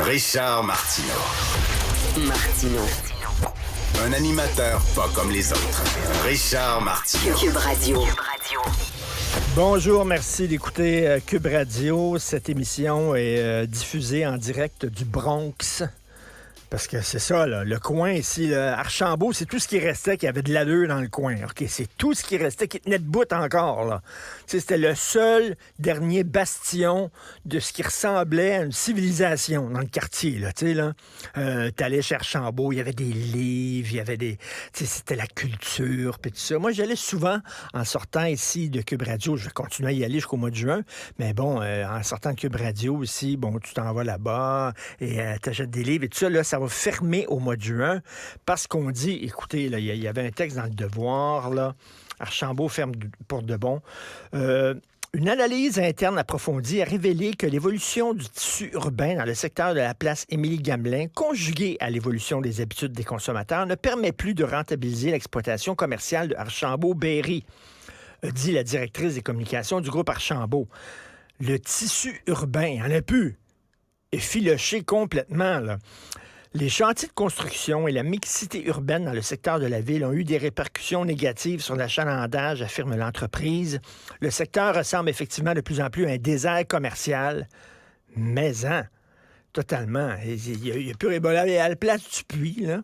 Richard Martineau. Martineau. Un animateur pas comme les autres. Richard Martineau. Cube Radio. Bonjour, merci d'écouter Cube Radio. Cette émission est diffusée en direct du Bronx. Parce que c'est ça, là, le coin ici, là, Archambault, c'est tout ce qui restait qui avait de l'allure dans le coin. OK, c'est tout ce qui restait qui tenait debout encore, là. Tu sais, c'était le seul dernier bastion de ce qui ressemblait à une civilisation dans le quartier, là. Tu sais, là, t'allais chez Archambault, il y avait des livres, il y avait des... Tu sais, c'était la culture, puis tout ça. Moi, j'allais souvent, en sortant ici de Cube Radio, je vais continuer à y aller jusqu'au mois de juin, mais bon, en sortant de Cube Radio ici, bon, tu t'en vas là-bas et t'achètes des livres et tout ça, là, ça va fermer au mois de juin parce qu'on dit, écoutez, là, il y avait un texte dans Le Devoir, là, Archambault ferme pour de bon. Une analyse interne approfondie a révélé que l'évolution du tissu urbain dans le secteur de la place Émilie-Gamelin, conjuguée à l'évolution des habitudes des consommateurs, ne permet plus de rentabiliser l'exploitation commerciale de Archambault-Berry, dit la directrice des communications du groupe Archambault. Le tissu urbain, il n'y en a plus, est filoché complètement, là. Les chantiers de construction et la mixité urbaine dans le secteur de la ville ont eu des répercussions négatives sur l'achalandage, affirme l'entreprise. Le secteur ressemble effectivement de plus en plus à un désert commercial, mais totalement. Il y a plus Ebola. Et à la place du puits, là,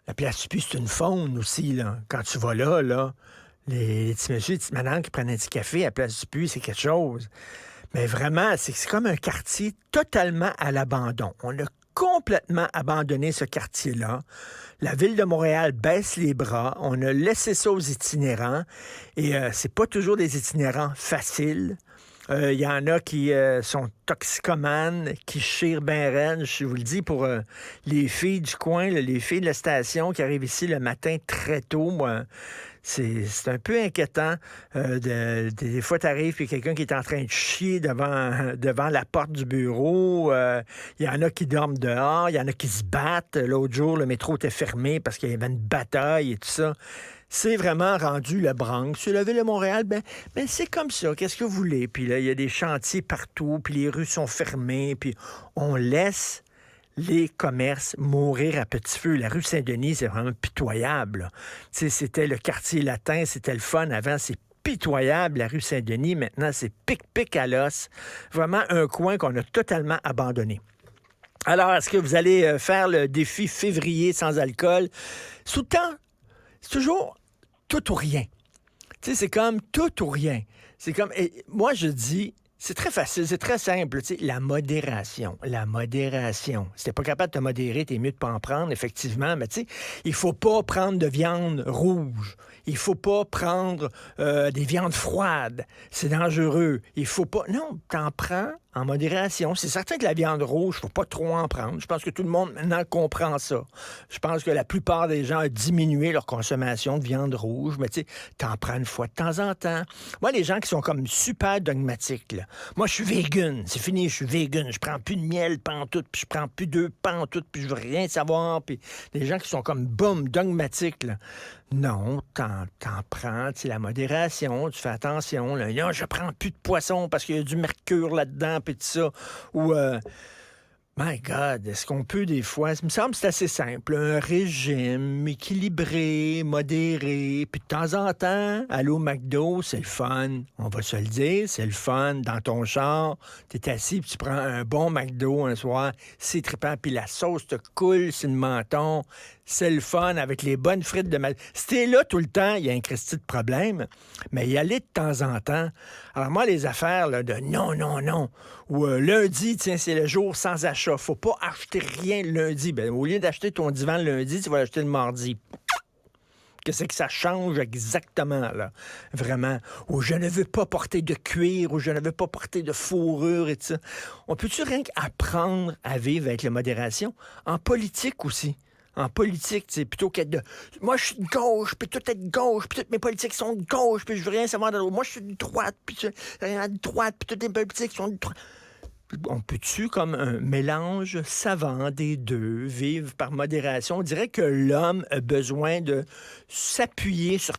la place du puits, c'est une faune aussi, là. Quand tu vas là, les petits messieurs, les petites madames qui prennent un petit café à la place du puits, c'est quelque chose. Mais vraiment, c'est comme un quartier totalement à l'abandon. On a complètement abandonné ce quartier-là. La Ville de Montréal baisse les bras. On a laissé ça aux itinérants. Et c'est pas toujours des itinérants faciles. Il y en a qui sont toxicomanes, qui chirent ben raide. Je vous le dis, pour les filles du coin, là, les filles de la station qui arrivent ici le matin très tôt, moi, c'est un peu inquiétant. Des fois, tu arrives et quelqu'un qui est en train de chier devant la porte du bureau. Il y en a qui dorment dehors. Il y en a qui se battent. L'autre jour, le métro était fermé parce qu'il y avait une bataille et tout ça. C'est vraiment rendu le Bronx. Sur la Ville de Montréal, ben c'est comme ça. Qu'est-ce que vous voulez? Puis là, il y a des chantiers partout, puis les rues sont fermées, puis on laisse les commerces mourir à petit feu. La rue Saint-Denis, c'est vraiment pitoyable. Tu sais, c'était le quartier latin, c'était le fun avant, c'est pitoyable, la rue Saint-Denis. Maintenant, c'est pic-pic à l'os. Vraiment un coin qu'on a totalement abandonné. Alors, est-ce que vous allez faire le défi février sans alcool? Sous le temps, c'est toujours tout ou rien. Tu sais, c'est comme tout ou rien. C'est comme, moi, je dis, c'est très facile, c'est très simple. Tu sais, la modération. Si t'es pas capable de te modérer, t'es mieux de pas en prendre, effectivement. Mais tu sais, il faut pas prendre de viande rouge. Il faut pas prendre des viandes froides. C'est dangereux. Il faut pas... Non, t'en prends en modération. C'est certain que la viande rouge, faut pas trop en prendre. Je pense que tout le monde maintenant comprend ça. Je pense que la plupart des gens ont diminué leur consommation de viande rouge. Mais tu sais, t'en prends une fois de temps en temps. Moi, les gens qui sont comme super dogmatiques, là. Moi, je suis vegan. C'est fini, je suis vegan. Je prends plus de miel pantoute, puis je prends plus d'œufs pantoute, puis je veux rien savoir. Puis les gens qui sont comme, boum, dogmatiques, là. Non, t'en prends, tu sais, la modération, tu fais attention. Là. Non, je prends plus de poisson parce qu'il y a du mercure là-dedans, puis tout ça. Ou, my God, est-ce qu'on peut des fois... Il me semble que c'est assez simple. Un régime équilibré, modéré, puis de temps en temps, aller au McDo, c'est le fun. On va se le dire, c'est le fun. Dans ton char, t'es assis, puis tu prends un bon McDo un soir, c'est trippant, puis la sauce te coule sur le menton. C'est le fun avec les bonnes frites de mal. Si t'es là tout le temps, il y a un Christi de problème, mais y aller de temps en temps. Alors moi, les affaires là, de non, ou lundi, tiens, c'est le jour sans achat. Faut pas acheter rien le lundi. Ben, au lieu d'acheter ton divan le lundi, tu vas l'acheter le mardi. Qu'est-ce que ça change exactement, là? Vraiment. Ou je ne veux pas porter de cuir, ou je ne veux pas porter de fourrure et tout ça. On peut-tu rien qu'apprendre à vivre avec la modération? En politique aussi. En politique, c'est plutôt qu'être de... Moi, je suis de gauche, puis tout est de gauche, puis toutes mes politiques sont de gauche, puis je veux rien savoir de l'autre. Moi, je suis de droite, puis rien de droite, puis toutes les politiques sont de droite. On peut-tu, comme un mélange savant des deux, vivre par modération? On dirait que l'homme a besoin de s'appuyer sur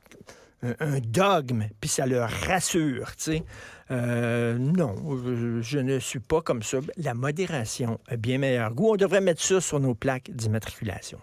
un dogme, puis ça le rassure, tu sais. Non, je ne suis pas comme ça. La modération a bien meilleur goût. On devrait mettre ça sur nos plaques d'immatriculation.